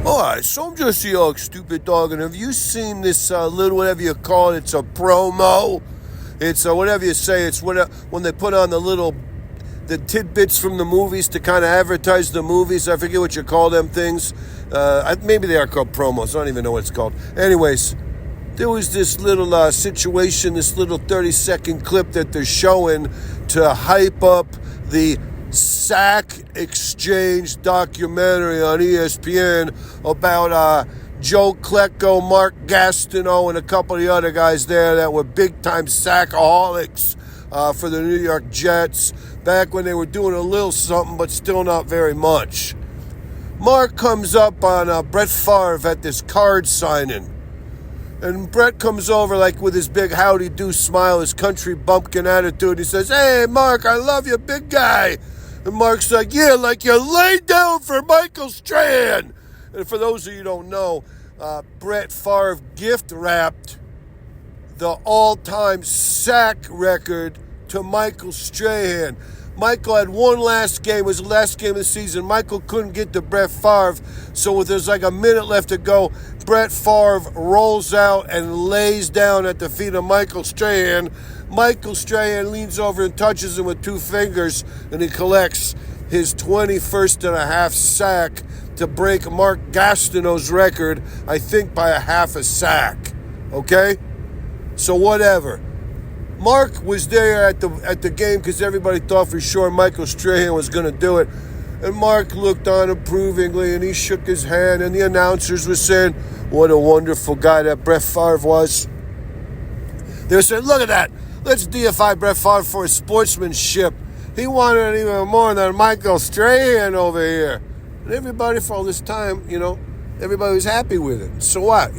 Alright, so I'm just a young stupid dog, and have you seen this little, whatever you call it, it's a promo? It's whatever you say, it's when they put on the tidbits from the movies to kind of advertise the movies. I forget what you call them things. Maybe they are called promos. I don't even know what it's called. Anyways, there was this little situation, this little 30-second clip that they're showing to hype up the Sack Exchange documentary on ESPN about Joe Klecko, Mark Gastineau, and a couple of the other guys there that were big-time sackaholics for the New York Jets back when they were doing a little something, but still not very much. Mark comes up on Brett Favre at this card signing. And Brett comes over like with his big howdy-do smile, his country bumpkin attitude. He says, "Hey, Mark, I love you, big guy." And Mark's like, "Yeah, like you laid down for Michael Strahan." And for those of you who don't know, Brett Favre gift-wrapped the all-time sack record to Michael Strahan. Michael had one last game. It was the last game of the season. Michael couldn't get to Brett Favre, so there's like a minute left to go. Brett Favre rolls out and lays down at the feet of Michael Strahan. Michael Strahan leans over and touches him with two fingers, and he collects his 21st and a half sack to break Mark Gastineau's record, I think by a half a sack. Okay? So whatever. Mark was there at the game because everybody thought for sure Michael Strahan was going to do it. And Mark looked on approvingly, and he shook his hand, and the announcers were saying, "What a wonderful guy that Brett Favre was." They were saying, "Look at that. Let's deify Brett Favre for his sportsmanship. He wanted it even more than Michael Strahan over here." And everybody for all this time, everybody was happy with it. So what,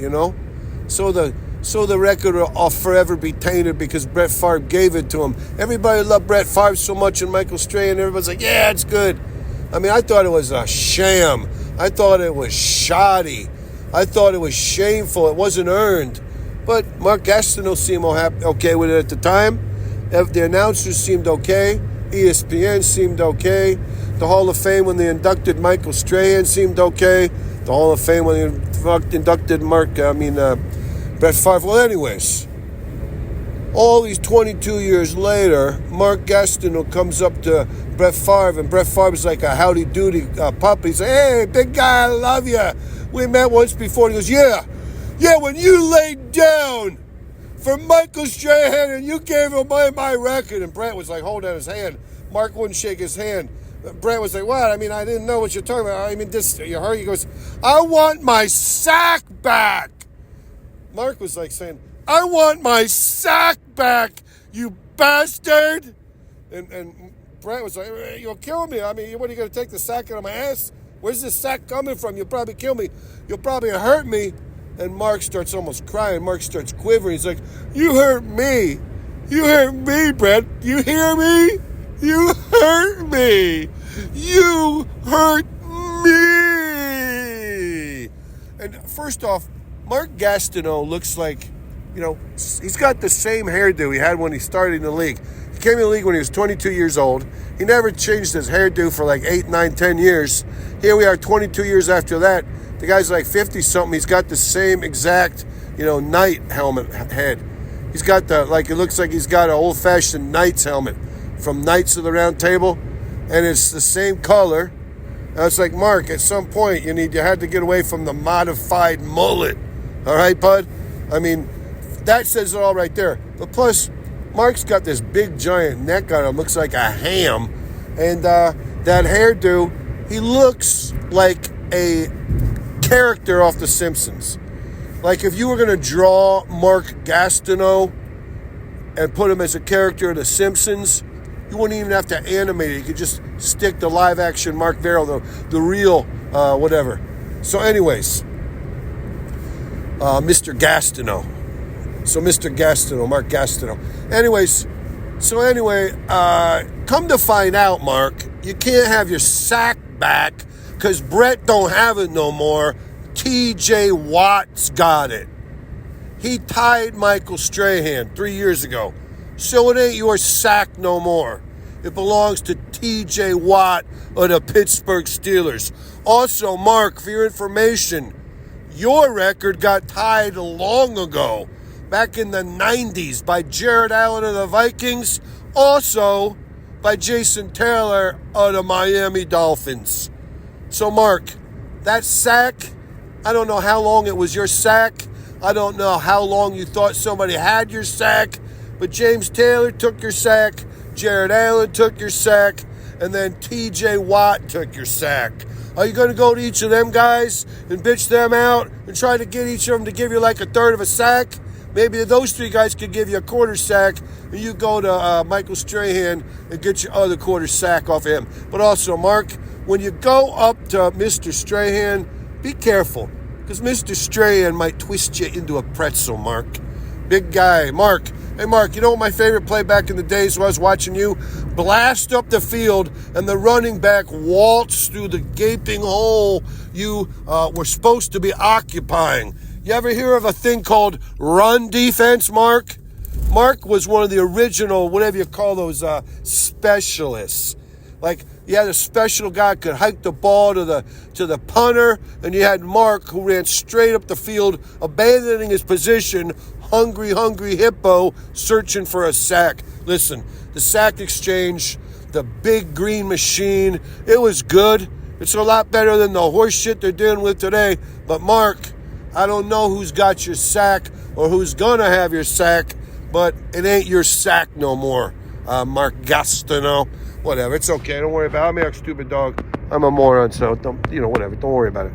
So the record will forever be tainted because Brett Favre gave it to him. Everybody loved Brett Favre so much and Michael Strahan. Everybody's like, "Yeah, it's good." I mean, I thought it was a sham. I thought it was shoddy. I thought it was shameful. It wasn't earned. But Mark Gastineau seemed okay with it at the time. The announcers seemed okay. ESPN seemed okay. The Hall of Fame when they inducted Michael Strahan seemed okay. The Hall of Fame when they inducted Brett Favre. Well, anyways, all these 22 years later, Mark Gastineau comes up to Brett Favre, and Brett Favre's like a howdy-doody puppy. He's like, "Hey, big guy, I love you. We met once before." And he goes, Yeah, when you laid down for Michael Strahan and you gave him my record." And Brett was like holding his hand. Mark wouldn't shake his hand. Brett was like, "What? I mean, I didn't know what you're talking about. I mean, this, you heard?" He goes, "I want my sack back." Mark was like saying, "I want my sack back, you bastard." And Brett was like, "You'll kill me. I mean, what are you going to take the sack out of my ass? Where's this sack coming from? You'll probably kill me. You'll probably hurt me." And Mark starts almost crying. Mark starts quivering. He's like, "You hurt me. You hurt me, Brett. You hear me? You hurt me. You hurt me." And first off, Mark Gastineau looks like, he's got the same hairdo he had when he started in the league. He came in the league when he was 22 years old. He never changed his hairdo for like 8, 9, 10 years. Here we are 22 years after that. The guy's like 50-something. He's got the same exact, knight helmet head. He's got it looks like he's got an old-fashioned knight's helmet from Knights of the Round Table, and it's the same color. And it's like, Mark, at some point you had to get away from the modified mullet. All right, bud? I mean, that says it all right there. But plus, Mark's got this big giant neck on him, looks like a ham. And that hairdo, he looks like a character off The Simpsons. Like if you were going to draw Mark Gastineau and put him as a character in The Simpsons, you wouldn't even have to animate it. You could just stick the live-action Mark Verrill, the real whatever. So anyways, Mr. Gastineau. So Mr. Gastineau, Mark Gastineau. Anyway, come to find out, Mark, you can't have your sack back because Brett don't have it no more. T.J. Watt's got it. He tied Michael Strahan 3 years ago. So it ain't your sack no more. It belongs to T.J. Watt of the Pittsburgh Steelers. Also, Mark, for your information, your record got tied long ago, back in the 90s, by Jared Allen of the Vikings, also by Jason Taylor of the Miami Dolphins. So, Mark, that sack, I don't know how long it was your sack. I don't know how long you thought somebody had your sack, but James Taylor took your sack, Jared Allen took your sack, and then T.J. Watt took your sack. Are you going to go to each of them guys and bitch them out and try to get each of them to give you like a third of a sack? Maybe those three guys could give you a quarter sack, and you go to Michael Strahan and get your other quarter sack off him. But also, Mark, when you go up to Mr. Strahan, be careful, because Mr. Strahan might twist you into a pretzel, Mark. Big guy. Mark. Hey, Mark, you know what my favorite play back in the days was? Watching you blast up the field and the running back waltz through the gaping hole you were supposed to be occupying. You ever hear of a thing called run defense, Mark? Mark was one of the original, whatever you call those, specialists. Like, you had a special guy who could hike the ball to the punter, and you had Mark, who ran straight up the field, abandoning his position, hungry hippo, searching for a sack. Listen, the sack exchange, the big green machine, it was good. It's a lot better than the horse shit they're dealing with today. But Mark, I don't know who's got your sack or who's gonna have your sack, but it ain't your sack no more, Mark Gatineau. Whatever, it's okay. Don't worry about it. I'm a stupid dog. I'm a moron, so whatever. Don't worry about it.